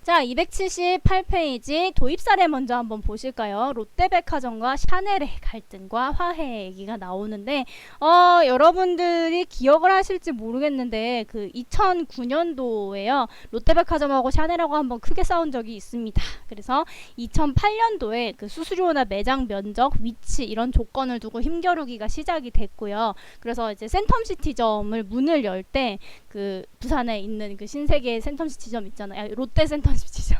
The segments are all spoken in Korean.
자, 278페이지 도입 사례 먼저 한번 보실까요? 롯데백화점과 샤넬의 갈등과 화해 얘기가 나오는데 여러분들이 기억을 하실지 모르겠는데 그 2009년도에요. 롯데백화점하고 샤넬하고 한번 크게 싸운 적이 있습니다. 그래서 2008년도에 그 수수료나 매장 면적, 위치 이런 조건을 두고 힘겨루기가 시작이 됐고요. 그래서 이제 센텀시티점을 문을 열 때 그 부산에 있는 그 신세계 센텀시티점 있잖아요. 롯데 센텀시티점.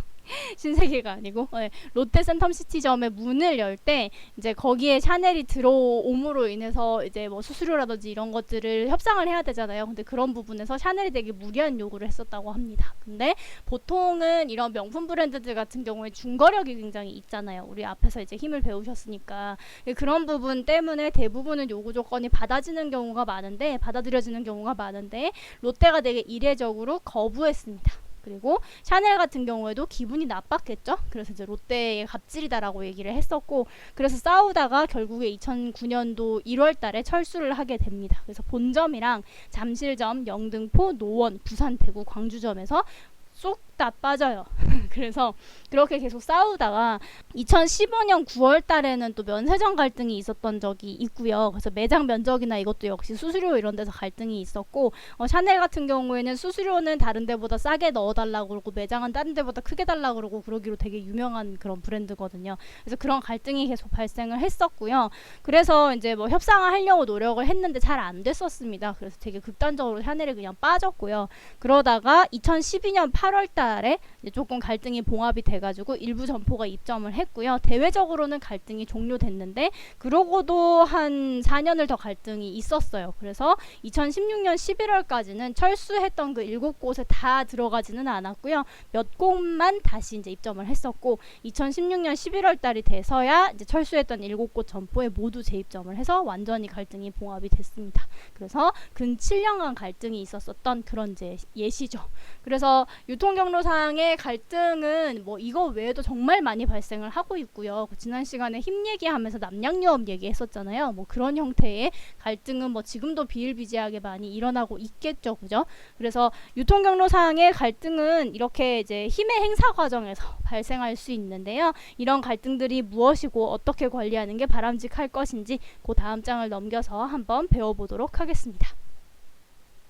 신세계가 아니고 롯데 센텀시티점의 문을 열 때 이제 거기에 샤넬이 들어옴으로 인해서 이제 뭐 수수료라든지 이런 것들을 협상을 해야 되잖아요. 근데 그런 부분에서 샤넬이 되게 무리한 요구를 했었다고 합니다. 근데 보통은 이런 명품 브랜드들 같은 경우에 중거력이 굉장히 있잖아요. 우리 앞에서 이제 힘을 배우셨으니까 그런 부분 때문에 대부분은 요구 조건이 받아들여지는 경우가 많은데 롯데가 되게 이례적으로 거부했습니다. 그리고 샤넬 같은 경우에도 기분이 나빴겠죠. 그래서 이제 롯데의 갑질이다라고 얘기를 했었고, 그래서 싸우다가 결국에 2009년도 1월 달에 철수를 하게 됩니다. 그래서 본점이랑 잠실점, 영등포, 노원, 부산, 대구, 광주점에서 쏙 다 빠져요. 그래서 그렇게 계속 싸우다가 2015년 9월 달에는 또 면세점 갈등이 있었던 적이 있고요. 그래서 매장 면적이나 이것도 역시 수수료 이런 데서 갈등이 있었고, 샤넬 같은 경우에는 수수료는 다른 데보다 싸게 넣어달라고 그러고 매장은 다른 데보다 크게 달라고 그러고 그러기로 되게 유명한 그런 브랜드거든요. 그래서 그런 갈등이 계속 발생을 했었고요. 그래서 이제 뭐 협상을 하려고 노력을 했는데 잘 안 됐었습니다. 그래서 되게 극단적으로 샤넬이 그냥 빠졌고요. 그러다가 2012년 8월 달에 이제 조금 갈등이 봉합이 돼가지고 일부 점포가 입점을 했고요. 대외적으로는 갈등이 종료됐는데 그러고도 한 4년을 더 갈등이 있었어요. 그래서 2016년 11월까지는 철수했던 그 7곳에 다 들어가지는 않았고요. 몇 곳만 다시 이제 입점을 했었고 2016년 11월 달이 돼서야 이제 철수했던 7곳 점포에 모두 재입점을 해서 완전히 갈등이 봉합이 됐습니다. 그래서 근 7년간 갈등이 있었던 그런 이제 예시죠. 그래서 유통경로상의 갈등은 뭐 이거 외에도 정말 많이 발생을 하고 있고요. 지난 시간에 힘 얘기하면서 남양유업 얘기했었잖아요. 뭐 그런 형태의 갈등은 뭐 지금도 비일비재하게 많이 일어나고 있겠죠. 그죠? 그래서 유통경로상의 갈등은 이렇게 이제 힘의 행사 과정에서 발생할 수 있는데요. 이런 갈등들이 무엇이고 어떻게 관리하는 게 바람직할 것인지 그 다음 장을 넘겨서 한번 배워보도록 하겠습니다.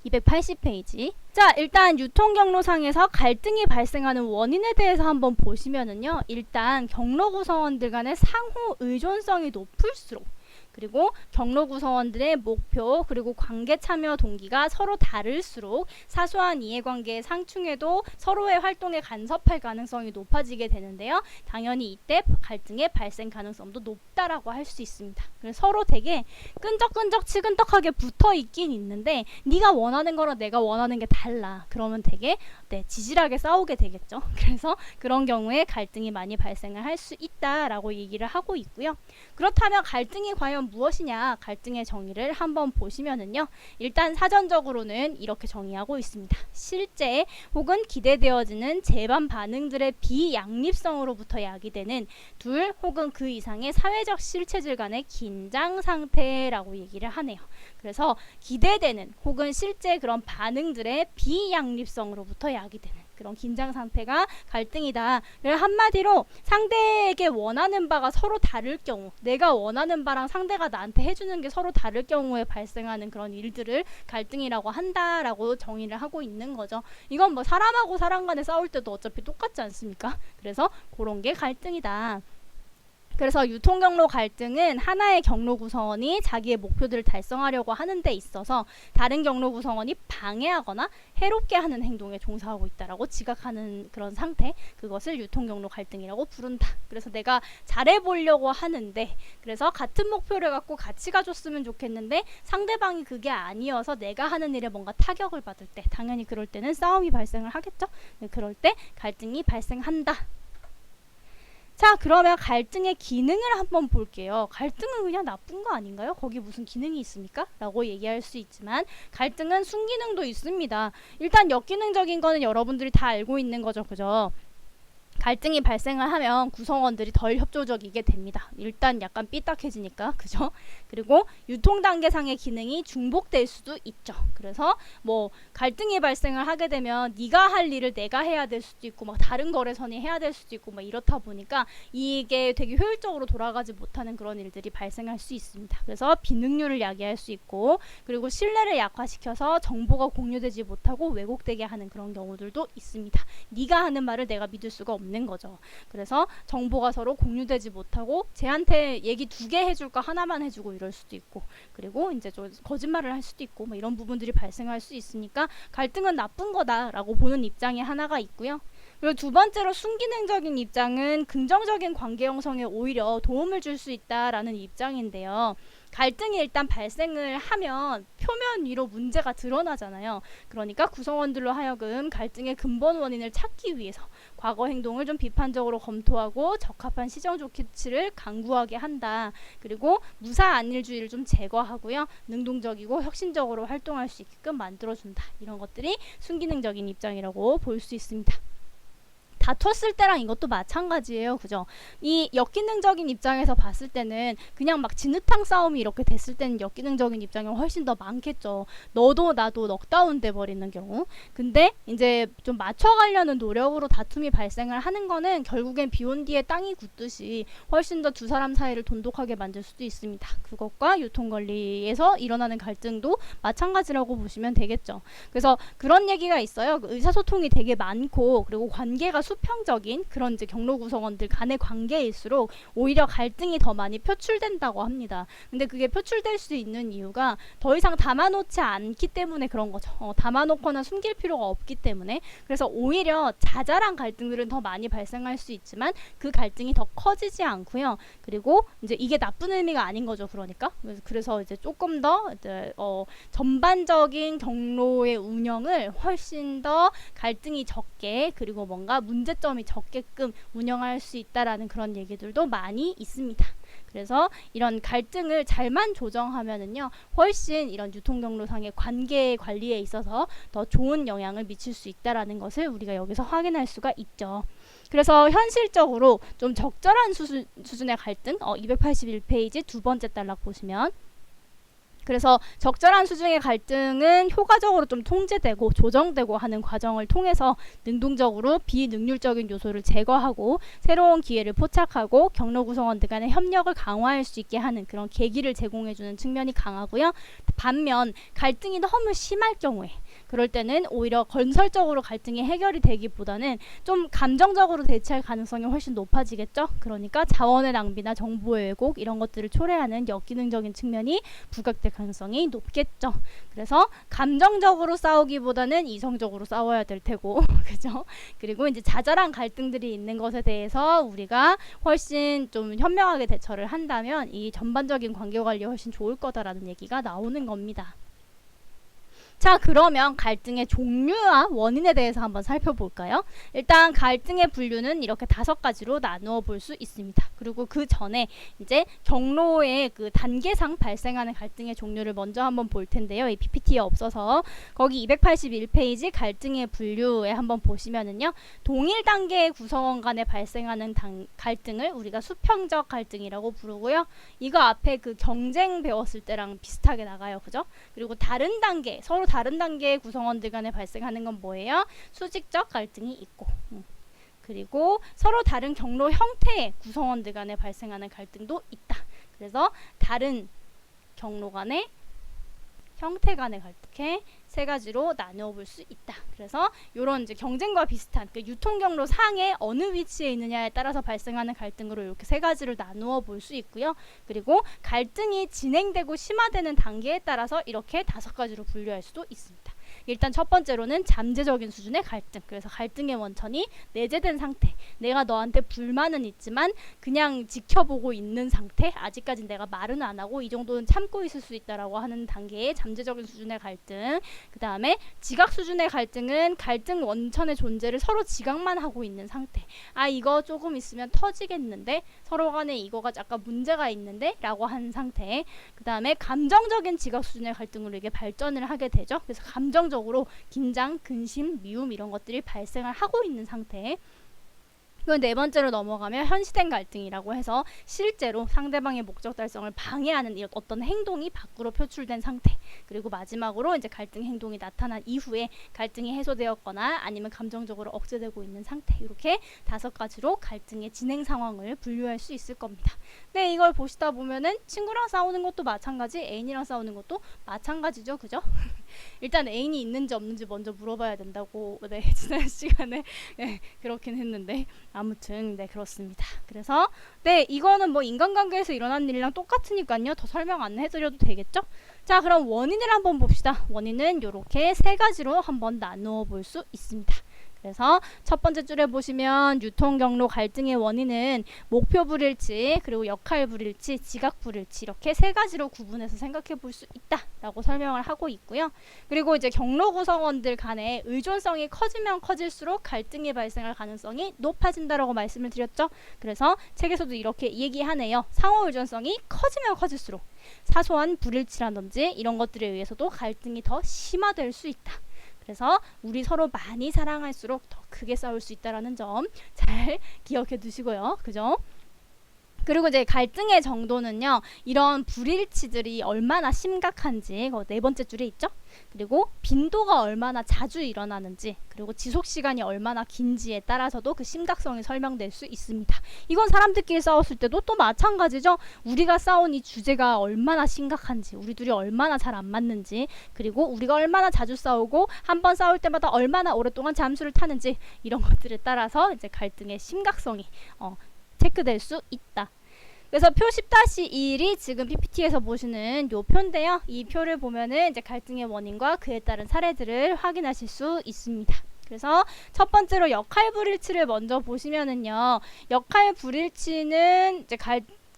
280페이지. 자, 일단 유통경로상에서 갈등이 발생하는 원인에 대해서 한번 보시면은요. 일단 경로 구성원들 간의 상호 의존성이 높을수록 그리고 경로 구성원들의 목표 그리고 관계 참여 동기가 서로 다를수록 사소한 이해관계의 상충에도 서로의 활동에 간섭할 가능성이 높아지게 되는데요. 당연히 이때 갈등의 발생 가능성도 높다라고 할 수 있습니다. 그래서 서로 되게 끈적끈적 치근덕하게 붙어 있긴 있는데 네가 원하는 거랑 내가 원하는 게 달라. 그러면 되게 지질하게 싸우게 되겠죠. 그래서 그런 경우에 갈등이 많이 발생을 할 수 있다라고 얘기를 하고 있고요. 그렇다면 갈등이 과연 무엇이냐? 갈등의 정의를 한번 보시면은요. 일단 사전적으로는 이렇게 정의하고 있습니다. 실제 혹은 기대되어지는 제반 반응들의 비양립성으로부터 야기되는 둘 혹은 그 이상의 사회적 실체들 간의 긴장 상태라고 얘기를 하네요. 그래서 기대되는 혹은 실제 그런 반응들의 비양립성으로부터 야기되는 그런 긴장 상태가 갈등이다. 한마디로 상대에게 원하는 바가 서로 다를 경우, 내가 원하는 바랑 상대가 나한테 해주는 게 서로 다를 경우에 발생하는 그런 일들을 갈등이라고 한다라고 정의를 하고 있는 거죠. 이건 뭐 사람하고 사람 간에 싸울 때도 어차피 똑같지 않습니까? 그래서 그런 게 갈등이다. 그래서 유통경로 갈등은 하나의 경로 구성원이 자기의 목표들을 달성하려고 하는 데 있어서 다른 경로 구성원이 방해하거나 해롭게 하는 행동에 종사하고 있다라고 지각하는 그런 상태, 그것을 유통경로 갈등이라고 부른다. 그래서 내가 잘해보려고 하는데 그래서 같은 목표를 갖고 같이 가줬으면 좋겠는데 상대방이 그게 아니어서 내가 하는 일에 뭔가 타격을 받을 때 당연히 그럴 때는 싸움이 발생을 하겠죠. 그럴 때 갈등이 발생한다. 자, 그러면 갈등의 기능을 한번 볼게요. 갈등은 그냥 나쁜 거 아닌가요? 거기 무슨 기능이 있습니까? 라고 얘기할 수 있지만 갈등은 순기능도 있습니다. 일단 역기능적인 거는 여러분들이 다 알고 있는 거죠. 그죠? 갈등이 발생을 하면 구성원들이 덜 협조적이게 됩니다. 일단 약간 삐딱해지니까, 그죠? 그리고 유통 단계상의 기능이 중복될 수도 있죠. 그래서 뭐 갈등이 발생을 하게 되면 네가 할 일을 내가 해야 될 수도 있고 막 다른 거래선이 해야 될 수도 있고 막 이렇다 보니까 이게 되게 효율적으로 돌아가지 못하는 그런 일들이 발생할 수 있습니다. 그래서 비능률을 야기할 수 있고, 그리고 신뢰를 약화시켜서 정보가 공유되지 못하고 왜곡되게 하는 그런 경우들도 있습니다. 네가 하는 말을 내가 믿을 수가 없는 거죠. 그래서 정보가 서로 공유되지 못하고 쟤한테 얘기 2개 해줄 거 하나만 해주고 이럴 수도 있고, 그리고 이제 좀 거짓말을 할 수도 있고 뭐 이런 부분들이 발생할 수 있으니까 갈등은 나쁜 거다라고 보는 입장이 하나가 있고요. 그리고 두 번째로 순기능적인 입장은 긍정적인 관계 형성에 오히려 도움을 줄 수 있다라는 입장인데요. 갈등이 일단 발생을 하면 표면 위로 문제가 드러나잖아요. 그러니까 구성원들로 하여금 갈등의 근본 원인을 찾기 위해서 과거 행동을 좀 비판적으로 검토하고 적합한 시정 조치를 강구하게 한다. 그리고 무사 안일주의를 좀 제거하고요. 능동적이고 혁신적으로 활동할 수 있게끔 만들어준다. 이런 것들이 순기능적인 입장이라고 볼 수 있습니다. 다퉜을 때랑 이것도 마찬가지예요. 그죠? 이 역기능적인 입장에서 봤을 때는 그냥 막 진흙탕 싸움이 이렇게 됐을 때는 역기능적인 입장이 훨씬 더 많겠죠. 너도 나도 넉다운 돼 버리는 경우. 근데 이제 좀 맞춰가려는 노력으로 다툼이 발생을 하는 거는 결국엔 비온 뒤에 땅이 굳듯이 훨씬 더 두 사람 사이를 돈독하게 만들 수도 있습니다. 그것과 유통관리에서 일어나는 갈등도 마찬가지라고 보시면 되겠죠. 그래서 그런 얘기가 있어요. 의사소통이 되게 많고 그리고 관계가 수평적인 그런 이제 경로 구성원들 간의 관계일수록 오히려 갈등이 더 많이 표출된다고 합니다. 근데 그게 표출될 수 있는 이유가 더 이상 담아놓지 않기 때문에 그런 거죠. 담아놓거나 숨길 필요가 없기 때문에. 그래서 오히려 자잘한 갈등들은 더 많이 발생할 수 있지만 그 갈등이 더 커지지 않고요. 그리고 이제 이게 나쁜 의미가 아닌 거죠. 그래서 이제 조금 더 이제 전반적인 경로의 운영을 훨씬 더 갈등이 적게 그리고 뭔가 문제점이 적게끔 운영할 수 있다라는 그런 얘기들도 많이 있습니다. 그래서 이런 갈등을 잘만 조정하면은요, 훨씬 이런 유통경로상의 관계 관리에 있어서 더 좋은 영향을 미칠 수 있다라는 것을 우리가 여기서 확인할 수가 있죠. 그래서 현실적으로 좀 적절한 수준의 갈등, 281페이지 두 번째 단락 보시면, 그래서 적절한 수준의 갈등은 효과적으로 좀 통제되고 조정되고 하는 과정을 통해서 능동적으로 비능률적인 요소를 제거하고 새로운 기회를 포착하고 경로 구성원들 간의 협력을 강화할 수 있게 하는 그런 계기를 제공해주는 측면이 강하고요. 반면 갈등이 너무 심할 경우에 그럴 때는 오히려 건설적으로 갈등이 해결이 되기보다는 좀 감정적으로 대치할 가능성이 훨씬 높아지겠죠. 그러니까 자원의 낭비나 정보의 왜곡 이런 것들을 초래하는 역기능적인 측면이 부각될 가능성이 높겠죠. 그래서 감정적으로 싸우기보다는 이성적으로 싸워야 될 테고 그죠? 그리고 이제 자잘한 갈등들이 있는 것에 대해서 우리가 훨씬 좀 현명하게 대처를 한다면 이 전반적인 관계 관리에 훨씬 좋을 거다라는 얘기가 나오는 겁니다. 자, 그러면 갈등의 종류와 원인에 대해서 한번 살펴볼까요? 일단 갈등의 분류는 이렇게 5가지로 나누어 볼 수 있습니다. 그리고 그 전에 이제 경로의 그 단계상 발생하는 갈등의 종류를 먼저 한번 볼 텐데요. 이 PPT에 없어서 거기 281페이지 갈등의 분류에 한번 보시면은요. 동일 단계의 구성원 간에 발생하는 갈등을 우리가 수평적 갈등이라고 부르고요. 이거 앞에 그 경쟁 배웠을 때랑 비슷하게 나가요. 그죠? 그리고 다른 단계, 서로 다른 단계의 구성원들 간에 발생하는 건 뭐예요? 수직적 갈등이 있고 그리고 서로 다른 경로 형태의 구성원들 간에 발생하는 갈등도 있다. 그래서 다른 경로 간의 형태 간의 갈등 세 가지로 나누어 볼 수 있다. 그래서 이런 이제 경쟁과 비슷한 그 유통 경로 상에 어느 위치에 있느냐에 따라서 발생하는 갈등으로 이렇게 세 가지로 나누어 볼 수 있고요. 그리고 갈등이 진행되고 심화되는 단계에 따라서 이렇게 5가지로 분류할 수도 있습니다. 일단 첫 번째로는 잠재적인 수준의 갈등. 그래서 갈등의 원천이 내재된 상태. 내가 너한테 불만은 있지만 그냥 지켜보고 있는 상태. 아직까지 내가 말은 안 하고 이 정도는 참고 있을 수 있다라고 하는 단계의 잠재적인 수준의 갈등. 그 다음에 지각 수준의 갈등은 갈등 원천의 존재를 서로 지각만 하고 있는 상태. 아, 이거 조금 있으면 터지겠는데? 서로 간에 이거가 약간 문제가 있는데? 라고 하는 상태. 그 다음에 감정적인 지각 수준의 갈등으로 이게 발전을 하게 되죠. 그래서 감정적으로 긴장, 근심, 미움 이런 것들이 발생을 하고 있는 상태. 그리고 네 번째로 넘어가면 현시된 갈등이라고 해서 실제로 상대방의 목적 달성을 방해하는 어떤 행동이 밖으로 표출된 상태. 그리고 마지막으로 이제 갈등 행동이 나타난 이후에 갈등이 해소되었거나 아니면 감정적으로 억제되고 있는 상태. 이렇게 5가지로 갈등의 진행 상황을 분류할 수 있을 겁니다. 네, 이걸 보시다 보면은 친구랑 싸우는 것도 마찬가지, 애인이랑 싸우는 것도 마찬가지죠, 그죠? 일단 애인이 있는지 없는지 먼저 물어봐야 된다고 네, 지난 시간에 네, 그렇긴 했는데 아무튼 네, 그렇습니다. 그래서 네, 이거는 뭐 인간관계에서 일어난 일이랑 똑같으니까요. 더 설명 안 해드려도 되겠죠? 자, 그럼 원인을 한번 봅시다. 원인은 이렇게 3가지로 한번 나누어 볼 수 있습니다. 그래서 첫 번째 줄에 보시면 유통 경로 갈등의 원인은 목표 불일치, 그리고 역할 불일치, 지각 불일치 이렇게 3가지로 구분해서 생각해 볼 수 있다라고 설명을 하고 있고요. 그리고 이제 경로 구성원들 간의 의존성이 커지면 커질수록 갈등이 발생할 가능성이 높아진다라고 말씀을 드렸죠. 그래서 책에서도 이렇게 얘기하네요. 상호 의존성이 커지면 커질수록 사소한 불일치라든지 이런 것들에 의해서도 갈등이 더 심화될 수 있다. 그래서 우리 서로 많이 사랑할수록 더 크게 싸울 수 있다는 점 잘 기억해 두시고요. 그죠? 그리고 이제 갈등의 정도는요, 이런 불일치들이 얼마나 심각한지 네 번째 줄에 있죠. 그리고 빈도가 얼마나 자주 일어나는지, 그리고 지속 시간이 얼마나 긴지에 따라서도 그 심각성이 설명될 수 있습니다. 이건 사람들끼리 싸웠을 때도 또 마찬가지죠. 우리가 싸운 이 주제가 얼마나 심각한지, 우리 둘이 얼마나 잘 안 맞는지, 그리고 우리가 얼마나 자주 싸우고 한 번 싸울 때마다 얼마나 오랫동안 잠수를 타는지 이런 것들에 따라서 이제 갈등의 심각성이 체크될 수 있다. 그래서 표 10-1이 지금 PPT에서 보시는 요 표인데요. 이 표를 보면은 이제 갈등의 원인과 그에 따른 사례들을 확인하실 수 있습니다. 그래서 첫 번째로 역할 불일치를 먼저 보시면은요. 역할 불일치는 이제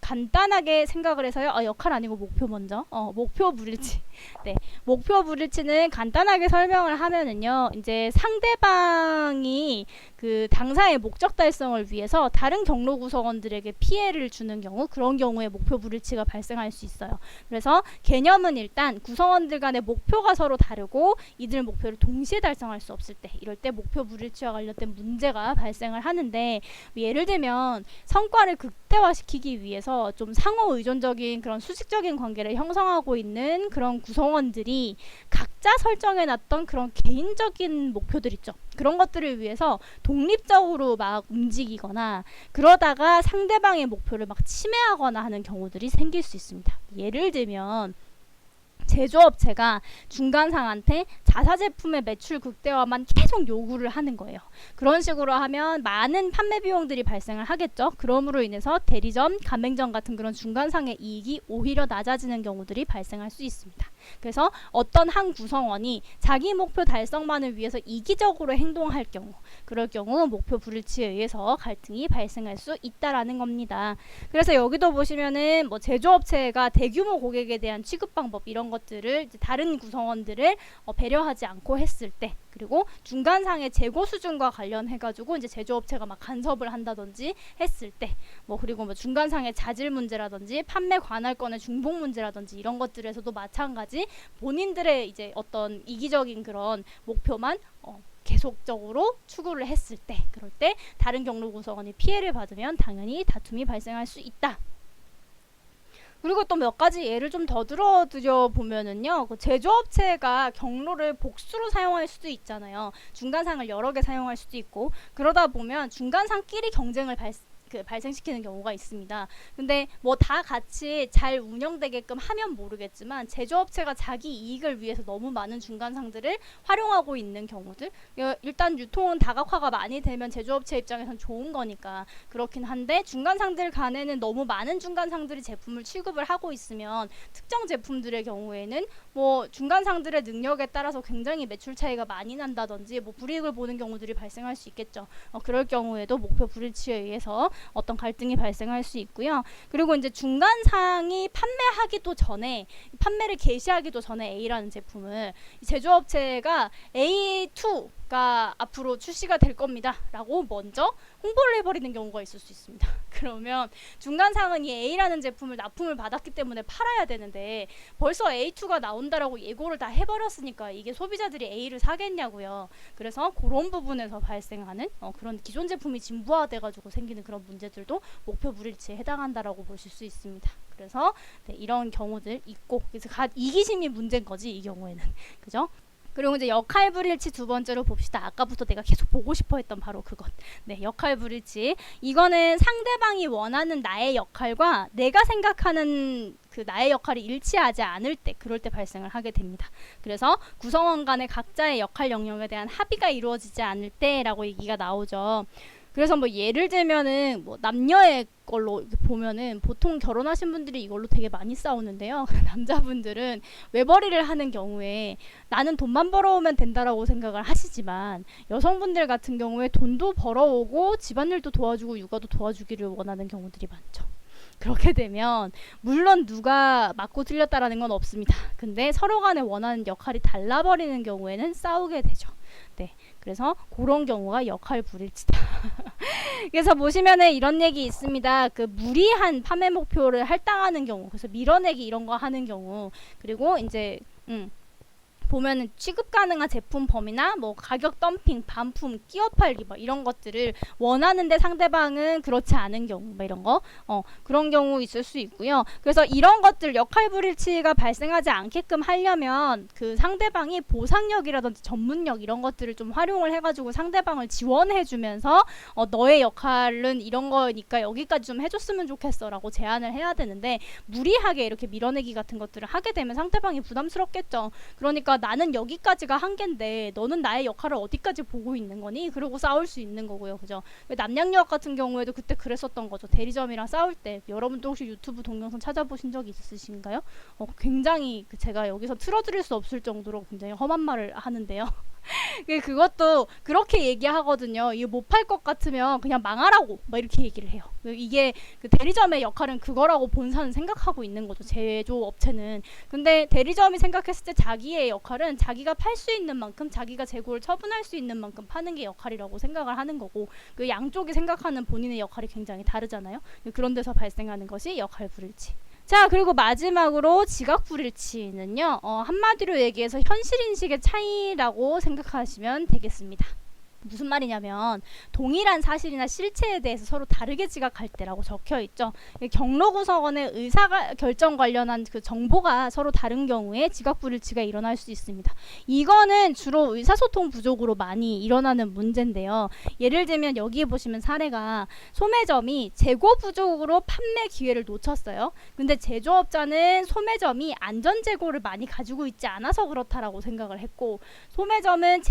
간단하게 생각을 해서요. 역할 아니고 목표 먼저. 목표 불일치. 네. 목표 불일치는 간단하게 설명을 하면은요. 이제 상대방이 그 당사의 목적 달성을 위해서 다른 경로 구성원들에게 피해를 주는 경우, 그런 경우에 목표 불일치가 발생할 수 있어요. 그래서 개념은 일단 구성원들 간의 목표가 서로 다르고 이들 목표를 동시에 달성할 수 없을 때, 이럴 때 목표 불일치와 관련된 문제가 발생을 하는데, 예를 들면 성과를 극대화시키기 위해서 좀 상호 의존적인 그런 수직적인 관계를 형성하고 있는 그런 구성원들이 각자 설정해놨던 그런 개인적인 목표들 있죠. 그런 것들을 위해서 독립적으로 막 움직이거나 그러다가 상대방의 목표를 막 침해하거나 하는 경우들이 생길 수 있습니다. 예를 들면 제조업체가 중간상한테 자사 제품의 매출 극대화만 계속 요구를 하는 거예요. 그런 식으로 하면 많은 판매 비용들이 발생을 하겠죠. 그러므로 인해서 대리점, 가맹점 같은 그런 중간상의 이익이 오히려 낮아지는 경우들이 발생할 수 있습니다. 그래서 어떤 한 구성원이 자기 목표 달성만을 위해서 이기적으로 행동할 경우, 그럴 경우 목표 불일치에 의해서 갈등이 발생할 수 있다라는 겁니다. 그래서 여기도 보시면은 뭐 제조업체가 대규모 고객에 대한 취급 방법 이런 것들을 이제 다른 구성원들을 배려하지 않고 했을 때, 그리고 중간상의 재고 수준과 관련해가지고 이제 제조업체가 막 간섭을 한다든지 했을 때, 그리고 뭐 중간상의 자질 문제라든지 판매 관할권의 중복 문제라든지 이런 것들에서도 마찬가지 본인들의 이제 어떤 이기적인 그런 목표만 계속적으로 추구를 했을 때, 그럴 때 다른 경로 구성원이 피해를 받으면 당연히 다툼이 발생할 수 있다. 그리고 또 몇 가지 예를 좀 더 들어드려 보면은요, 그 제조업체가 경로를 복수로 사용할 수도 있잖아요. 중간상을 여러 개 사용할 수도 있고, 그러다 보면 중간상끼리 경쟁을 발생시키는 경우가 있습니다. 근데 뭐 다 같이 잘 운영되게끔 하면 모르겠지만 제조업체가 자기 이익을 위해서 너무 많은 중간상들을 활용하고 있는 경우들, 일단 유통은 다각화가 많이 되면 제조업체 입장에선 좋은 거니까 그렇긴 한데, 중간상들 간에는 너무 많은 중간상들이 제품을 취급을 하고 있으면 특정 제품들의 경우에는 뭐 중간상들의 능력에 따라서 굉장히 매출 차이가 많이 난다든지 뭐 불이익을 보는 경우들이 발생할 수 있겠죠. 그럴 경우에도 목표 불일치에 의해서 어떤 갈등이 발생할 수 있고요. 그리고 이제 중간상이 판매를 개시하기도 전에 A라는 제품을 제조업체가 A2 가 앞으로 출시가 될 겁니다 라고 먼저 홍보를 해버리는 경우가 있을 수 있습니다. 그러면 중간상은 이 A라는 제품을 납품을 받았기 때문에 팔아야 되는데 벌써 A2가 나온다라고 예고를 다 해버렸으니까 이게 소비자들이 A를 사겠냐고요. 그래서 그런 부분에서 발생하는 그런 기존 제품이 진부화돼가지고 생기는 그런 문제들도 목표 불일치에 해당한다라고 보실 수 있습니다. 그래서 네, 이런 경우들 있고, 그래서 이기심이 문제인 거지 이 경우에는. 그죠? 그리고 이제 역할 불일치 두 번째로 봅시다. 아까부터 내가 계속 보고 싶어 했던 바로 그것. 네, 역할 불일치. 이거는 상대방이 원하는 나의 역할과 내가 생각하는 그 나의 역할이 일치하지 않을 때, 그럴 때 발생을 하게 됩니다. 그래서 구성원 간의 각자의 역할 영역에 대한 합의가 이루어지지 않을 때라고 얘기가 나오죠. 그래서 뭐 예를 들면은 뭐 남녀의 걸로 보면은 보통 결혼하신 분들이 이걸로 되게 많이 싸우는데요. 남자분들은 외벌이를 하는 경우에 나는 돈만 벌어오면 된다라고 생각을 하시지만, 여성분들 같은 경우에 돈도 벌어오고 집안일도 도와주고 육아도 도와주기를 원하는 경우들이 많죠. 그렇게 되면 물론 누가 맞고 틀렸다라는 건 없습니다. 근데 서로 간에 원하는 역할이 달라버리는 경우에는 싸우게 되죠. 네, 그래서 그런 경우가 역할 불일치다. 그래서 보시면은 이런 얘기 있습니다. 그 무리한 판매 목표를 할당하는 경우, 그래서 밀어내기 이런 거 하는 경우, 그리고 이제 보면은 취급 가능한 제품 범위나 뭐 가격 덤핑, 반품, 끼어 팔기 뭐 이런 것들을 원하는데 상대방은 그렇지 않은 경우, 뭐 이런 거, 그런 경우 있을 수 있고요. 그래서 이런 것들 역할 불일치가 발생하지 않게끔 하려면 그 상대방이 보상력이라든지 전문력 이런 것들을 좀 활용을 해가지고 상대방을 지원해주면서 너의 역할은 이런 거니까 여기까지 좀 해줬으면 좋겠어라고 제안을 해야 되는데, 무리하게 이렇게 밀어내기 같은 것들을 하게 되면 상대방이 부담스럽겠죠. 그러니까 나는 여기까지가 한계인데 너는 나의 역할을 어디까지 보고 있는 거니? 그러고 싸울 수 있는 거고요. 그죠? 남양유업 같은 경우에도 그때 그랬었던 거죠. 대리점이랑 싸울 때. 여러분도 혹시 유튜브 동영상 찾아보신 적이 있으신가요? 굉장히 제가 여기서 틀어드릴 수 없을 정도로 굉장히 험한 말을 하는데요. 그것도 그렇게 얘기하거든요. 이거 못 팔 것 같으면 그냥 망하라고 막 이렇게 얘기를 해요. 이게 그 대리점의 역할은 그거라고 본사는 생각하고 있는 거죠. 제조업체는. 근데 대리점이 생각했을 때 자기의 역할은 자기가 팔 수 있는 만큼, 자기가 재고를 처분할 수 있는 만큼 파는 게 역할이라고 생각을 하는 거고, 그 양쪽이 생각하는 본인의 역할이 굉장히 다르잖아요. 그런 데서 발생하는 것이 역할 불일치. 자, 그리고 마지막으로 지각 불일치는요, 한마디로 얘기해서 현실인식의 차이라고 생각하시면 되겠습니다. 무슨 말이냐면 동일한 사실이나 실체에 대해서 서로 다르게 지각할 때라고 적혀있죠. 경로 구성원의 의사결정 관련한 그 정보가 서로 다른 경우에 지각 불일치가 일어날 수 있습니다. 이거는 주로 의사소통 부족으로 많이 일어나는 문제인데요. 예를 들면 여기에 보시면 사례가 소매점이 재고 부족으로 판매 기회를 놓쳤어요. 근데 제조업자는 소매점이 안전재고를 많이 가지고 있지 않아서 그렇다라고 생각을 했고, 소매점은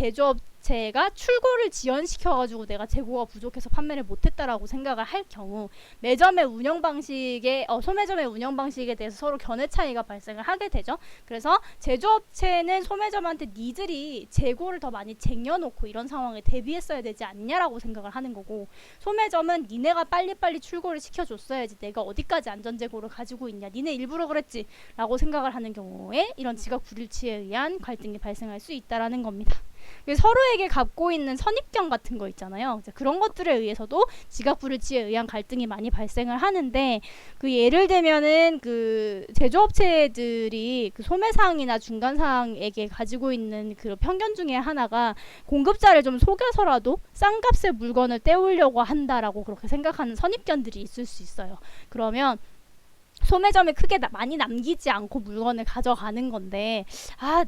제가 출고를 지연시켜가지고 내가 재고가 부족해서 판매를 못했다라고 생각을 할 경우, 매점의 운영 방식에 소매점의 운영 방식에 대해서 서로 견해 차이가 발생을 하게 되죠. 그래서 제조업체는 소매점한테 니들이 재고를 더 많이 쟁여놓고 이런 상황에 대비했어야 되지 않냐라고 생각을 하는 거고, 소매점은 니네가 빨리빨리 출고를 시켜줬어야지 내가 어디까지 안전재고를 가지고 있냐, 니네 일부러 그랬지 라고 생각을 하는 경우에 이런 지각 불일치에 의한 갈등이 발생할 수 있다라는 겁니다. 서로에게 갖고 있는 선입견 같은 거 있잖아요. 그런 것들에 의해서도 지각 불일치에 의한 갈등이 많이 발생을 하는데, 그 예를 들면은 그 제조업체들이 그 소매상이나 중간상에게 가지고 있는 그 편견 중에 하나가 공급자를 좀 속여서라도 싼 값에 물건을 떼오려고 한다라고 그렇게 생각하는 선입견들이 있을 수 있어요. 그러면 소매점에 크게 많이 남기지 않고 물건을 가져가는 건데,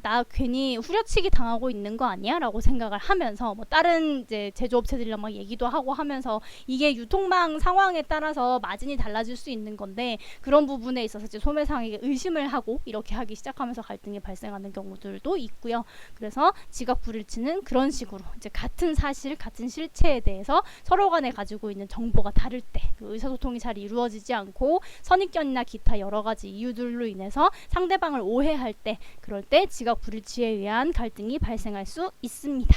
나 괜히 후려치기 당하고 있는 거 아니야? 라고 생각을 하면서 뭐 다른 이제 제조업체들이랑 막 얘기도 하고 하면서, 이게 유통망 상황에 따라서 마진이 달라질 수 있는 건데, 그런 부분에 있어서 이제 소매상에게 의심을 하고 이렇게 하기 시작하면서 갈등이 발생하는 경우들도 있고요. 그래서 지각 불일치는 그런 식으로 이제 같은 사실, 같은 실체에 대해서 서로 간에 가지고 있는 정보가 다를 때, 그 의사소통이 잘 이루어지지 않고 선입견이나 기타 여러 가지 이유들로 인해서 상대방을 오해할 때, 그럴 때 지각 불일치에 의한 갈등이 발생할 수 있습니다.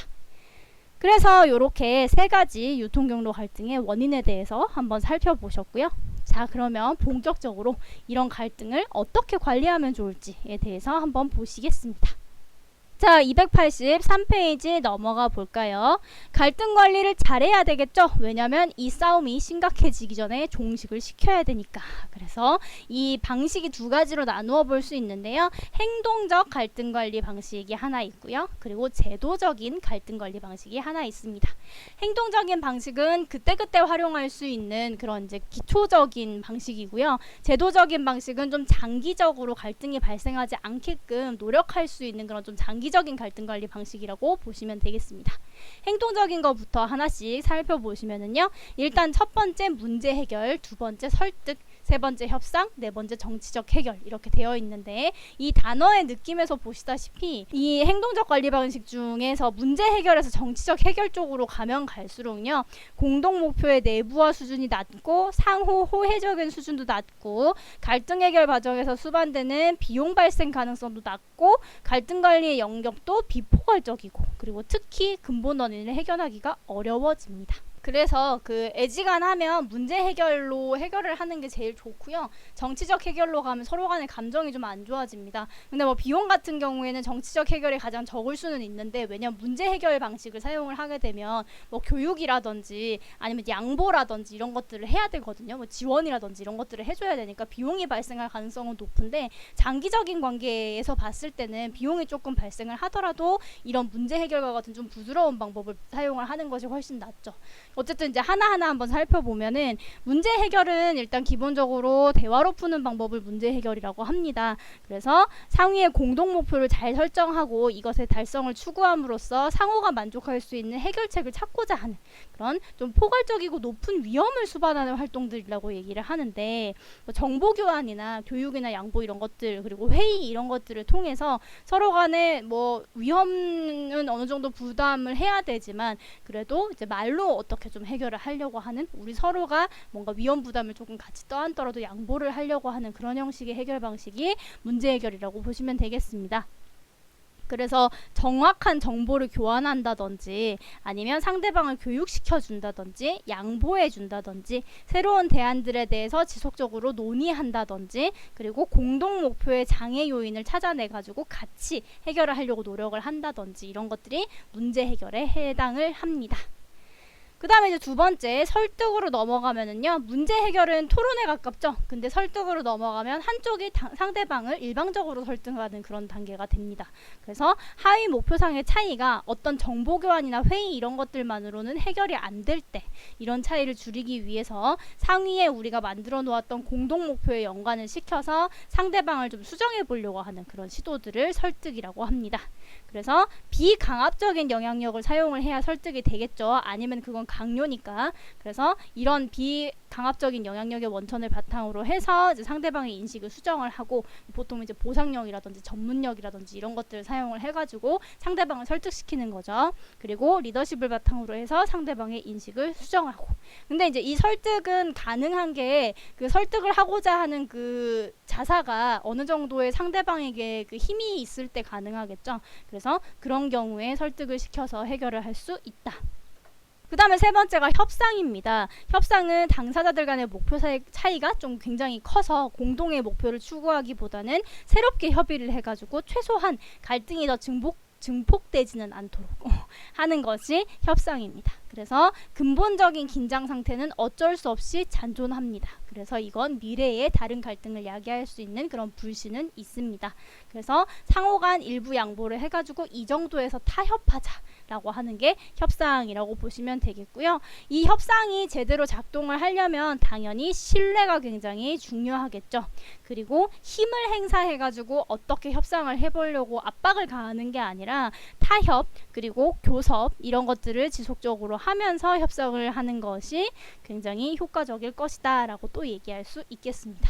그래서 이렇게 세 가지 유통경로 갈등의 원인에 대해서 한번 살펴보셨고요. 자, 그러면 본격적으로 이런 갈등을 어떻게 관리하면 좋을지에 대해서 한번 보시겠습니다. 자, 283페이지 넘어가 볼까요? 갈등 관리를 잘해야 되겠죠? 왜냐면 이 싸움이 심각해지기 전에 종식을 시켜야 되니까. 그래서 이 방식이 두 가지로 나누어 볼 수 있는데요. 행동적 갈등 관리 방식이 하나 있고요. 그리고 제도적인 갈등 관리 방식이 하나 있습니다. 행동적인 방식은 그때그때 활용할 수 있는 그런 이제 기초적인 방식이고요. 제도적인 방식은 좀 장기적으로 갈등이 발생하지 않게끔 노력할 수 있는 그런 좀 장기적인 갈등 관리 방식이라고 보시면 되겠습니다. 행동적인 것부터 하나씩 살펴보시면은요. 일단 첫 번째 문제 해결, 두 번째 설득, 세 번째 협상, 네 번째 정치적 해결 이렇게 되어 있는데 이 단어의 느낌에서 보시다시피 이 행동적 관리 방식 중에서 문제 해결에서 정치적 해결 쪽으로 가면 갈수록요. 공동 목표의 내부화 수준이 낮고 상호 호혜적인 수준도 낮고 갈등 해결 과정에서 수반되는 비용 발생 가능성도 낮고 갈등 관리의 영역도 비포괄적이고 그리고 특히 근본 원인을 해결하기가 어려워집니다. 그래서 그 애지간하면 문제 해결로 해결을 하는 게 제일 좋고요. 정치적 해결로 가면 서로 간의 감정이 좀 안 좋아집니다. 근데 뭐 비용 같은 경우에는 정치적 해결이 가장 적을 수는 있는데 왜냐면 문제 해결 방식을 사용을 하게 되면 뭐 교육이라든지 아니면 양보라든지 이런 것들을 해야 되거든요. 뭐 지원이라든지 이런 것들을 해줘야 되니까 비용이 발생할 가능성은 높은데 장기적인 관계에서 봤을 때는 비용이 조금 발생을 하더라도 이런 문제 해결과 같은 좀 부드러운 방법을 사용을 하는 것이 훨씬 낫죠. 어쨌든 이제 하나하나 한번 살펴보면은 문제 해결은 일단 기본적으로 대화로 푸는 방법을 문제 해결이라고 합니다. 그래서 상위의 공동 목표를 잘 설정하고 이것의 달성을 추구함으로써 상호가 만족할 수 있는 해결책을 찾고자 하는 그런 좀 포괄적이고 높은 위험을 수반하는 활동들이라고 얘기를 하는데 뭐 정보 교환이나 교육이나 양보 이런 것들 그리고 회의 이런 것들을 통해서 서로 간에 뭐 위험은 어느 정도 부담을 해야 되지만 그래도 이제 말로 어떻게 좀 해결을 하려고 하는 우리 서로가 뭔가 위험 부담을 조금 같이 떠안더라도 양보를 하려고 하는 그런 형식의 해결 방식이 문제 해결이라고 보시면 되겠습니다. 그래서 정확한 정보를 교환한다든지 아니면 상대방을 교육시켜 준다든지 양보해 준다든지 새로운 대안들에 대해서 지속적으로 논의한다든지 그리고 공동 목표의 장애 요인을 찾아내 가지고 같이 해결을 하려고 노력을 한다든지 이런 것들이 문제 해결에 해당을 합니다. 그 다음에 이제 두 번째 설득으로 넘어가면은요. 문제 해결은 토론에 가깝죠. 근데 설득으로 넘어가면 한쪽이 상대방을 일방적으로 설득하는 그런 단계가 됩니다. 그래서 하위 목표상의 차이가 어떤 정보 교환이나 회의 이런 것들만으로는 해결이 안 될 때 이런 차이를 줄이기 위해서 상위에 우리가 만들어 놓았던 공동 목표에 연관을 시켜서 상대방을 좀 수정해 보려고 하는 그런 시도들을 설득이라고 합니다. 그래서 비강압적인 영향력을 사용을 해야 설득이 되겠죠. 아니면 그건 강요니까. 그래서 이런 비강압적인 영향력의 원천을 바탕으로 해서 이제 상대방의 인식을 수정을 하고 보통 이제 보상력이라든지 전문력이라든지 이런 것들을 사용을 해가지고 상대방을 설득시키는 거죠. 그리고 리더십을 바탕으로 해서 상대방의 인식을 수정하고. 근데 이제 이 설득은 가능한 게 그 설득을 하고자 하는 그 자사가 어느 정도의 상대방에게 그 힘이 있을 때 가능하겠죠. 그래서 그런 경우에 설득을 시켜서 해결을 할 수 있다. 그 다음에 세 번째가 협상입니다. 협상은 당사자들 간의 목표 차이가 좀 굉장히 커서 공동의 목표를 추구하기보다는 새롭게 협의를 해가지고 최소한 갈등이 더 증폭되지는 않도록 하는 것이 협상입니다. 그래서 근본적인 긴장 상태는 어쩔 수 없이 잔존합니다. 그래서 이건 미래의 다른 갈등을 야기할 수 있는 그런 불신은 있습니다. 그래서 상호 간 일부 양보를 해가지고 이 정도에서 타협하자라고 하는 게 협상이라고 보시면 되겠고요. 이 협상이 제대로 작동을 하려면 당연히 신뢰가 굉장히 중요하겠죠. 그리고 힘을 행사해가지고 어떻게 협상을 해보려고 압박을 가하는 게 아니라 타협 그리고 교섭 이런 것들을 지속적으로 하면서 협상을 하는 것이 굉장히 효과적일 것이다 라고 또 얘기할 수 있겠습니다.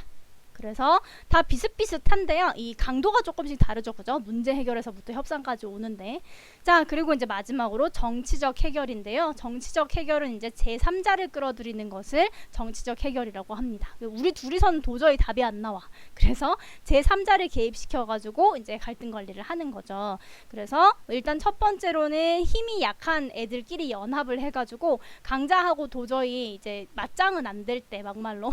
그래서 다 비슷비슷한데요. 이 강도가 조금씩 다르죠. 그죠? 문제 해결에서부터 협상까지 오는데. 자, 그리고 이제 마지막으로 정치적 해결인데요. 정치적 해결은 이제 제3자를 끌어들이는 것을 정치적 해결이라고 합니다. 우리 둘이서는 도저히 답이 안 나와. 그래서 제3자를 개입시켜가지고 이제 갈등 관리를 하는 거죠. 그래서 일단 첫 번째로는 힘이 약한 애들끼리 연합을 해가지고 강자하고 도저히 이제 맞짱은 안 될 때 막말로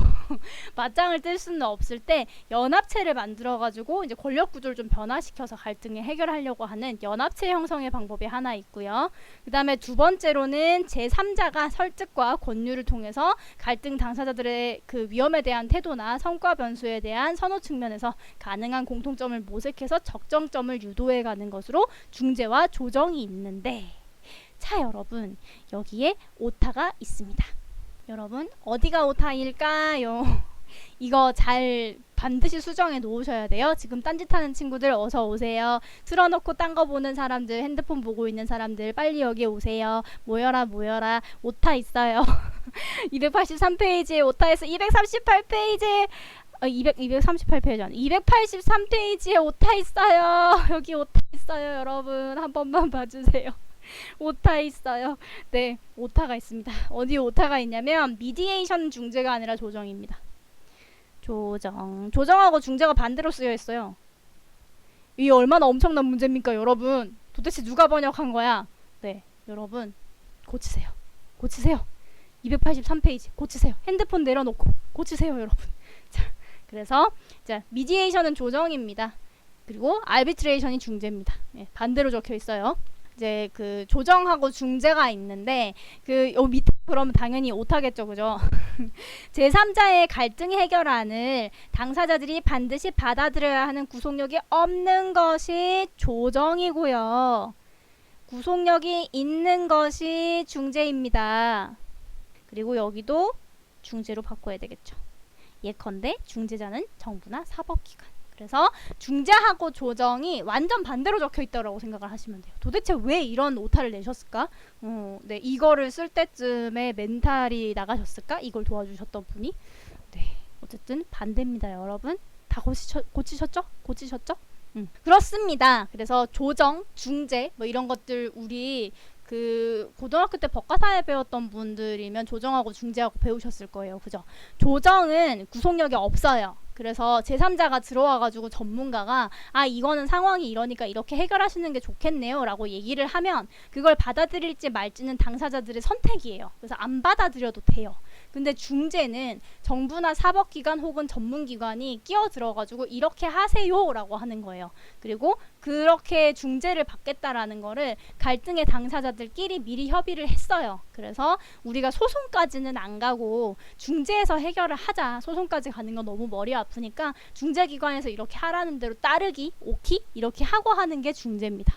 맞짱을 뜰 수는 없을 봤을 때 연합체를 만들어 가지고 이제 권력 구조를 좀 변화시켜서 갈등을 해결하려고 하는 연합체 형성의 방법이 하나 있고요. 그다음에 두 번째로는 제3자가 설득과 권유를 통해서 갈등 당사자들의 그 위험에 대한 태도나 성과 변수에 대한 선호 측면에서 가능한 공통점을 모색해서 적정점을 유도해 가는 것으로 중재와 조정이 있는데, 자 여러분, 여기에 오타가 있습니다. 여러분, 어디가 오타일까요? 이거 잘 반드시 수정해 놓으셔야 돼요. 지금 딴짓하는 친구들 어서 오세요. 틀어놓고 딴 거 보는 사람들, 핸드폰 보고 있는 사람들 빨리 여기 오세요. 모여라 모여라. 오타 있어요. 283페이지에 오타 있어. 238페이지에 238페이지 아니 283페이지에 오타 있어요. 여기 오타 있어요. 여러분 한 번만 봐주세요. 오타 있어요. 네, 오타가 있습니다. 어디 오타가 있냐면 미디에이션 중재가 아니라 조정입니다. 조정하고 중재가 반대로 쓰여 있어요. 이게 얼마나 엄청난 문제입니까, 여러분? 도대체 누가 번역한 거야? 네, 여러분 고치세요. 283페이지 고치세요. 핸드폰 내려놓고 고치세요, 여러분. 자, 그래서 미디에이션은 조정입니다. 그리고 알비트레이션이 중재입니다. 네, 반대로 적혀 있어요. 이제 그 조정하고 중재가 있는데 요 밑에 그러면 당연히 오타겠죠, 그죠? 제3자의 갈등 해결안을 당사자들이 반드시 받아들여야 하는 구속력이 없는 것이 조정이고요. 구속력이 있는 것이 중재입니다. 그리고 여기도 중재로 바꿔야 되겠죠. 예컨대 중재자는 정부나 사법기관. 그래서 중재하고 조정이 완전 반대로 적혀 있다고 생각을 하시면 돼요. 도대체 왜 이런 오타를 내셨을까? 네, 이거를 쓸 때쯤에 멘탈이 나가셨을까? 이걸 도와주셨던 분이. 네, 어쨌든 반대입니다, 여러분. 다 고치셨죠? 그렇습니다. 그래서 조정, 중재 뭐 이런 것들 우리 그 고등학교 때 법과사에 배웠던 분들이면 조정하고 중재하고 배우셨을 거예요. 그죠? 조정은 구속력이 없어요. 그래서 제3자가 들어와가지고 전문가가 이거는 상황이 이러니까 이렇게 해결하시는 게 좋겠네요 라고 얘기를 하면 그걸 받아들일지 말지는 당사자들의 선택이에요. 그래서 안 받아들여도 돼요. 근데 중재는 정부나 사법기관 혹은 전문기관이 끼어들어가지고 이렇게 하세요 라고 하는 거예요. 그리고 그렇게 중재를 받겠다라는 거를 갈등의 당사자들끼리 미리 협의를 했어요. 그래서 우리가 소송까지는 안 가고 중재에서 해결을 하자. 소송까지 가는 건 너무 머리 아프니까 중재기관에서 이렇게 하라는 대로 따르기, 오키 이렇게 하고 하는 게 중재입니다.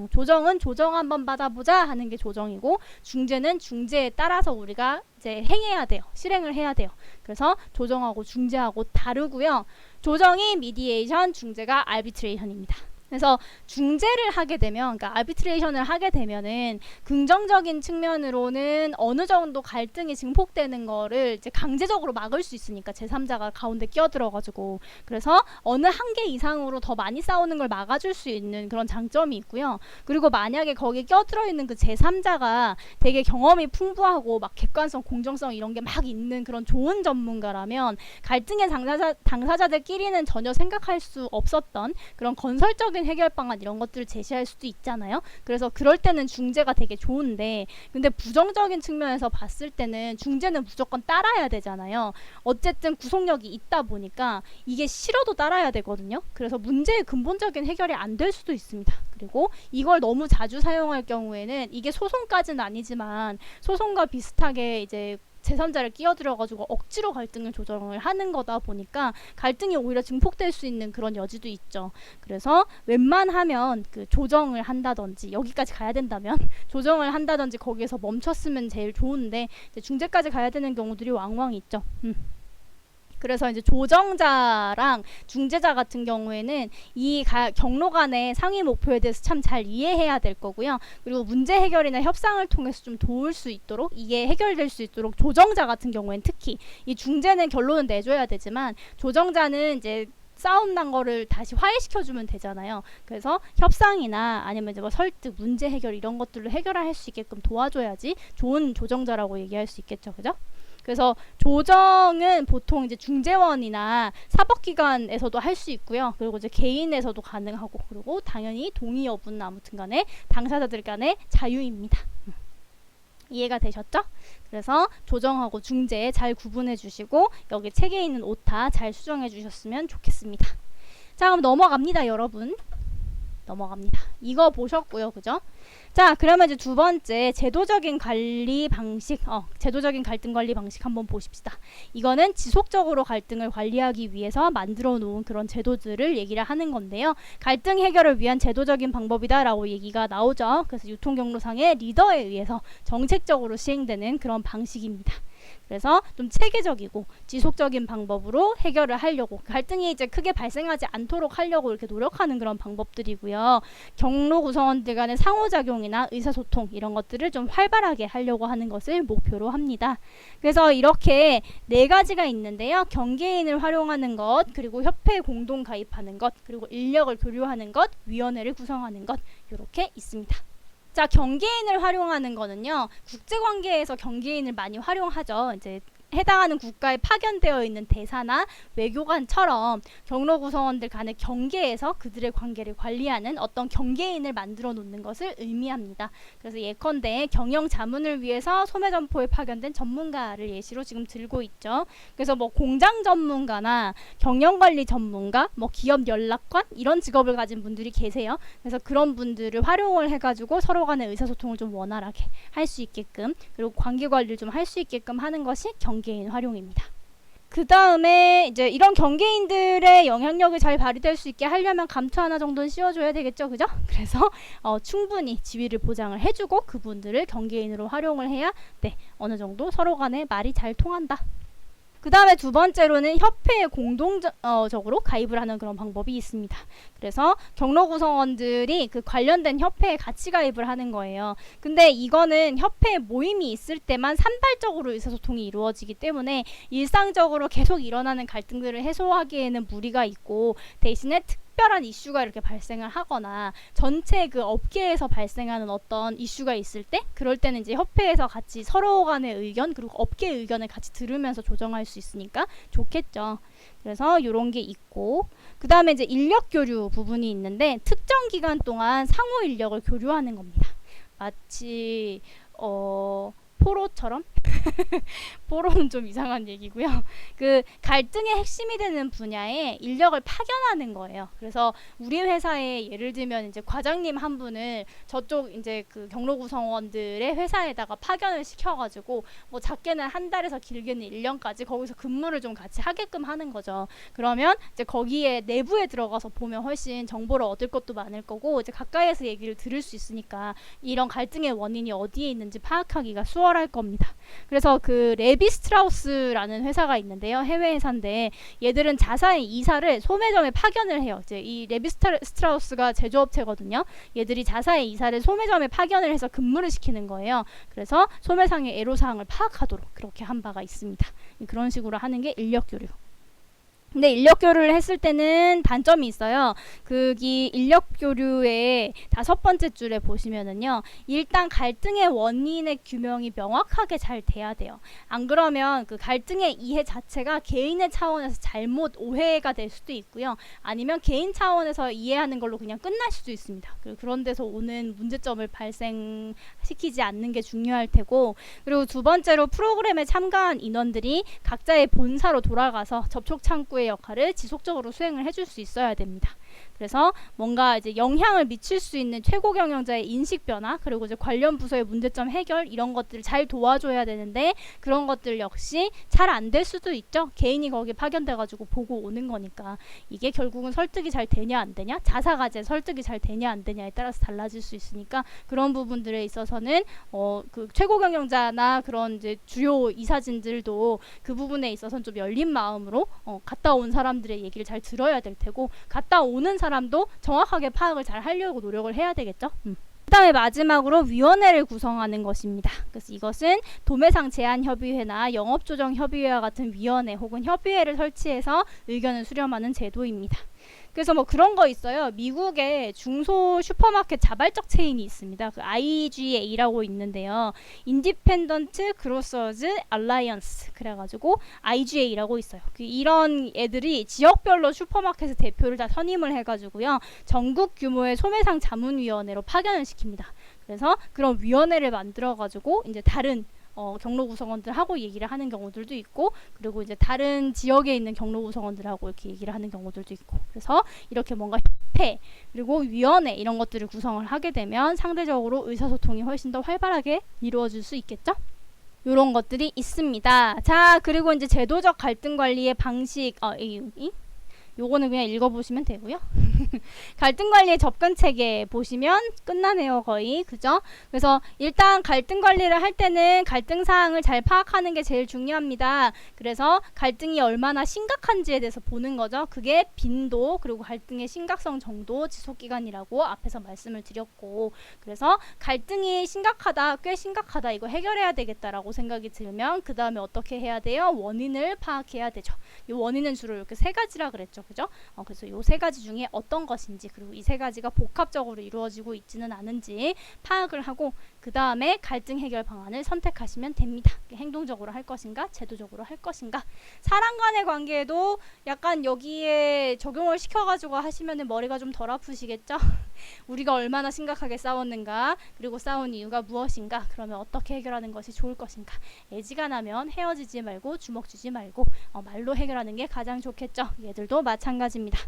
조정은 조정 한번 받아보자 하는 게 조정이고, 중재는 중재에 따라서 우리가 이제 행해야 돼요. 실행을 해야 돼요. 그래서 조정하고 중재하고 다르고요. 조정이 미디에이션, 중재가 알비트레이션입니다. 그래서 중재를 하게 되면, 그러니까 아비트레이션을 하게 되면은 긍정적인 측면으로는 어느 정도 갈등이 증폭되는 거를 이제 강제적으로 막을 수 있으니까, 제3자가 가운데 끼어들어가지고. 그래서 어느 한계 이상으로 더 많이 싸우는 걸 막아줄 수 있는 그런 장점이 있고요. 그리고 만약에 거기에 껴들어 있는 그 제3자가 되게 경험이 풍부하고 막 객관성, 공정성 이런 게 막 있는 그런 좋은 전문가라면 갈등의 당사자들끼리는 전혀 생각할 수 없었던 그런 건설적인 해결 방안 이런 것들을 제시할 수도 있잖아요. 그래서 그럴 때는 중재가 되게 좋은데, 근데 부정적인 측면에서 봤을 때는 중재는 무조건 따라야 되잖아요. 어쨌든 구속력이 있다 보니까 이게 싫어도 따라야 되거든요. 그래서 문제의 근본적인 해결이 안 될 수도 있습니다. 그리고 이걸 너무 자주 사용할 경우에는 이게 소송까지는 아니지만 소송과 비슷하게 이제 제3자를 끼어들어가지고 억지로 갈등을 조정을 하는 거다 보니까 갈등이 오히려 증폭될 수 있는 그런 여지도 있죠. 그래서 웬만하면 그 조정을 한다든지, 여기까지 가야 된다면 조정을 한다든지 거기에서 멈췄으면 제일 좋은데, 이제 중재까지 가야 되는 경우들이 왕왕 있죠. 그래서 이제 조정자랑 중재자 같은 경우에는 이 경로 간의 상위 목표에 대해서 참 잘 이해해야 될 거고요. 그리고 문제 해결이나 협상을 통해서 좀 도울 수 있도록, 이게 해결될 수 있도록 조정자 같은 경우에는 특히, 이 중재는 결론은 내줘야 되지만 조정자는 이제 싸움 난 거를 다시 화해시켜주면 되잖아요. 그래서 협상이나 아니면 이제 뭐 설득, 문제 해결 이런 것들을 해결할 수 있게끔 도와줘야지 좋은 조정자라고 얘기할 수 있겠죠. 그죠? 그래서 조정은 보통 이제 중재원이나 사법기관에서도 할 수 있고요. 그리고 이제 개인에서도 가능하고, 그리고 당연히 동의 여부는 아무튼 간에 당사자들 간의 자유입니다. 이해가 되셨죠? 그래서 조정하고 중재 잘 구분해 주시고 여기 책에 있는 오타 잘 수정해 주셨으면 좋겠습니다. 자, 그럼 넘어갑니다, 여러분. 넘어갑니다. 이거 보셨고요, 그죠? 자, 그러면 이제 두 번째 제도적인 관리 방식, 제도적인 갈등 관리 방식 한번 보십시다. 이거는 지속적으로 갈등을 관리하기 위해서 만들어 놓은 그런 제도들을 얘기를 하는 건데요. 갈등 해결을 위한 제도적인 방법이다라고 얘기가 나오죠. 그래서 유통경로상의 리더에 의해서 정책적으로 시행되는 그런 방식입니다. 그래서 좀 체계적이고 지속적인 방법으로 해결을 하려고, 갈등이 이제 크게 발생하지 않도록 하려고 이렇게 노력하는 그런 방법들이고요. 경로 구성원들 간의 상호작용이나 의사소통 이런 것들을 좀 활발하게 하려고 하는 것을 목표로 합니다. 그래서 이렇게 네 가지가 있는데요. 경계인을 활용하는 것, 그리고 협회에 공동 가입하는 것, 그리고 인력을 교류하는 것, 위원회를 구성하는 것, 이렇게 있습니다. 자, 경계인을 활용하는 거는요, 국제관계에서 경계인을 많이 활용하죠. 이제 해당하는 국가에 파견되어 있는 대사나 외교관처럼 경로 구성원들 간의 경계에서 그들의 관계를 관리하는 어떤 경계인을 만들어 놓는 것을 의미합니다. 그래서 예컨대 경영 자문을 위해서 소매점포에 파견된 전문가를 예시로 지금 들고 있죠. 그래서 뭐 공장 전문가나 경영관리 전문가, 뭐 기업 연락관 이런 직업을 가진 분들이 계세요. 그래서 그런 분들을 활용을 해가지고 서로 간의 의사소통을 좀 원활하게 할 수 있게끔, 그리고 관계관리를 좀 할 수 있게끔 하는 것이 경계인 활용입니다. 그 다음에 이제 이런 경계인들의 영향력이 잘 발휘될 수 있게 하려면 감투 하나 정도는 씌워줘야 되겠죠, 그죠? 그래서 충분히 지위를 보장을 해주고 그분들을 경계인으로 활용을 해야 어느 정도 서로 간에 말이 잘 통한다. 그 다음에 두 번째로는 협회에 공동적으로 가입을 하는 그런 방법이 있습니다. 그래서 경로 구성원들이 그 관련된 협회에 같이 가입을 하는 거예요. 근데 이거는 협회 모임이 있을 때만 산발적으로 의사소통이 이루어지기 때문에 일상적으로 계속 일어나는 갈등들을 해소하기에는 무리가 있고, 대신에 특별한 이슈가 이렇게 발생을 하거나 전체 그 업계에서 발생하는 어떤 이슈가 있을 때, 그럴 때는 이제 협회에서 같이 서로 간의 의견, 그리고 업계 의견을 같이 들으면서 조정할 수 있으니까 좋겠죠. 그래서 이런 게 있고, 그 다음에 이제 인력 교류 부분이 있는데, 특정 기간 동안 상호 인력을 교류하는 겁니다. 마치 포로처럼 포로는 좀 이상한 얘기고요. 그 갈등의 핵심이 되는 분야에 인력을 파견하는 거예요. 그래서 우리 회사에 예를 들면 이제 과장님 한 분을 저쪽 이제 그 경로 구성원들의 회사에다가 파견을 시켜가지고 뭐 작게는 한 달에서 길게는 1년까지 거기서 근무를 좀 같이 하게끔 하는 거죠. 그러면 이제 거기에 내부에 들어가서 보면 훨씬 정보를 얻을 것도 많을 거고, 이제 가까이에서 얘기를 들을 수 있으니까 이런 갈등의 원인이 어디에 있는지 파악하기가 수월할 겁니다. 그래서 그 레비스트라우스라는 회사가 있는데요. 해외 회사인데 얘들은 자사의 이사를 소매점에 파견을 해요. 이제 이 레비스트라우스가 제조업체거든요. 얘들이 자사의 이사를 소매점에 파견을 해서 근무를 시키는 거예요. 그래서 소매상의 애로사항을 파악하도록 그렇게 한 바가 있습니다. 그런 식으로 하는 게 인력교류. 근데 인력교류를 했을 때는 단점이 있어요. 이 인력교류의 5번째 줄에 보시면은요, 일단 갈등의 원인의 규명이 명확하게 잘 돼야 돼요. 안 그러면 그 갈등의 이해 자체가 개인의 차원에서 잘못 오해가 될 수도 있고요. 아니면 개인 차원에서 이해하는 걸로 그냥 끝날 수도 있습니다. 그런 데서 오는 문제점을 발생시키지 않는 게 중요할 테고, 그리고 두 번째로 프로그램에 참가한 인원들이 각자의 본사로 돌아가서 접촉 창구에 역할을 지속적으로 수행을 해줄 수 있어야 됩니다. 그래서 뭔가 이제 영향을 미칠 수 있는 최고 경영자의 인식 변화, 그리고 이제 관련 부서의 문제점 해결, 이런 것들을 잘 도와줘야 되는데 그런 것들 역시 잘 안 될 수도 있죠. 개인이 거기에 파견돼 가지고 보고 오는 거니까. 이게 결국은 설득이 잘 되냐 안 되냐, 자사가제 설득이 잘 되냐 안 되냐에 따라서 달라질 수 있으니까, 그런 부분들에 있어서는 그 최고 경영자나 그런 이제 주요 이사진들도 그 부분에 있어서는 좀 열린 마음으로 갔다 온 사람들의 얘기를 잘 들어야 될 테고, 갔다 오는 사람도 정확하게 파악을 잘 하려고 노력을 해야 되겠죠. 그 다음에 마지막으로 위원회를 구성하는 것입니다. 그래서 이것은 도매상 제한협의회나 영업조정협의회와 같은 위원회 혹은 협의회를 설치해서 의견을 수렴하는 제도입니다. 그래서 뭐 그런 거 있어요. 미국에 중소 슈퍼마켓 자발적 체인이 있습니다. 그 IGA라고 있는데요. 인디펜던트 그로서즈 알라이언스, 그래가지고 IGA라고 있어요. 이런 애들이 지역별로 슈퍼마켓의 대표를 다 선임을 해가지고요, 전국 규모의 소매상 자문위원회로 파견을 시킵니다. 그래서 그런 위원회를 만들어 가지고 이제 다른 경로 구성원들하고 얘기를 하는 경우들도 있고, 그리고 이제 다른 지역에 있는 경로 구성원들하고 이렇게 얘기를 하는 경우들도 있고, 그래서 이렇게 뭔가 협회 그리고 위원회 이런 것들을 구성을 하게 되면 상대적으로 의사소통이 훨씬 더 활발하게 이루어질 수 있겠죠? 요런 것들이 있습니다. 자, 그리고 이제 제도적 갈등 관리의 방식, 요거는 그냥 읽어보시면 되고요. 갈등 관리의 접근 체계 보시면 끝나네요, 거의. 그죠? 그래서 일단 갈등 관리를 할 때는 갈등 사항을 잘 파악하는 게 제일 중요합니다. 그래서 갈등이 얼마나 심각한지에 대해서 보는 거죠. 그게 빈도, 그리고 갈등의 심각성 정도, 지속 기간이라고 앞에서 말씀을 드렸고, 그래서 갈등이 심각하다, 꽤 심각하다, 이거 해결해야 되겠다라고 생각이 들면 그 다음에 어떻게 해야 돼요? 원인을 파악해야 되죠. 이 원인은 주로 이렇게 세 가지라 그랬죠. 그죠? 그래서 요 세 가지 중에 어떤 것인지, 그리고 이 세 가지가 복합적으로 이루어지고 있지는 않은지 파악을 하고 그 다음에 갈등 해결 방안을 선택하시면 됩니다. 행동적으로 할 것인가, 제도적으로 할 것인가. 사람 간의 관계에도 약간 여기에 적용을 시켜가지고 하시면 머리가 좀 덜 아프시겠죠? 우리가 얼마나 심각하게 싸웠는가, 그리고 싸운 이유가 무엇인가, 그러면 어떻게 해결하는 것이 좋을 것인가. 애지간하면 헤어지지 말고 주먹 쥐지 말고 말로 해결하는 게 가장 좋겠죠. 얘들도 마찬가지입니다.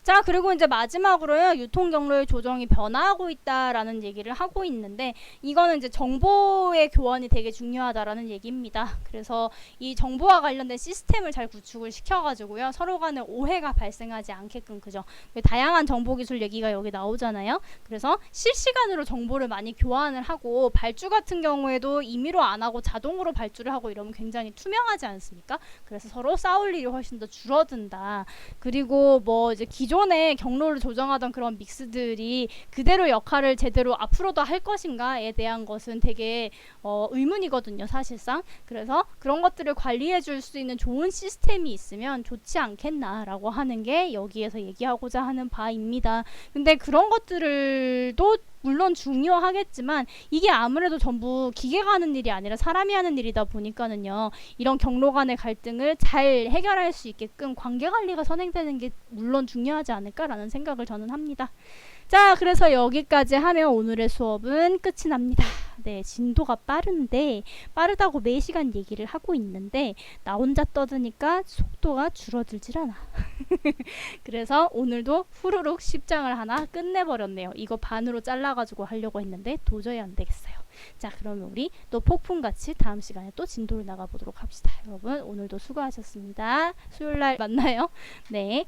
자, 그리고 이제 마지막으로요, 유통 경로의 조정이 변화하고 있다라는 얘기를 하고 있는데, 이거는 이제 정보의 교환이 되게 중요하다라는 얘기입니다. 그래서 이 정보와 관련된 시스템을 잘 구축을 시켜가지고요, 서로 간에 오해가 발생하지 않게끔, 그죠? 다양한 정보 기술 얘기가 여기 나오잖아요. 그래서 실시간으로 정보를 많이 교환을 하고, 발주 같은 경우에도 임의로 안 하고 자동으로 발주를 하고 이러면 굉장히 투명하지 않습니까? 그래서 서로 싸울 일이 훨씬 더 줄어든다. 그리고 뭐 이제 기존에 경로를 조정하던 그런 믹스들이 그대로 역할을 제대로 앞으로도 할 것인가에 대한 것은 되게 의문이거든요, 사실상. 그래서 그런 것들을 관리해 줄 수 있는 좋은 시스템이 있으면 좋지 않겠나라고 하는 게 여기에서 얘기하고자 하는 바입니다. 근데 그런 것들도 물론 중요하겠지만 이게 아무래도 전부 기계가 하는 일이 아니라 사람이 하는 일이다 보니까는요, 이런 경로 간의 갈등을 잘 해결할 수 있게끔 관계관리가 선행되는 게 물론 중요하지 않을까라는 생각을 저는 합니다. 자, 그래서 여기까지 하면 오늘의 수업은 끝이 납니다. 네, 진도가 빠른데, 빠르다고 매 시간 얘기를 하고 있는데 나 혼자 떠드니까 속도가 줄어들질 않아. 그래서 오늘도 후루룩 10장을 하나 끝내버렸네요. 이거 반으로 잘라가지고 하려고 했는데 도저히 안 되겠어요. 자, 그러면 우리 또 폭풍같이 다음 시간에 또 진도를 나가보도록 합시다. 여러분, 오늘도 수고하셨습니다. 수요일날 만나요. 네.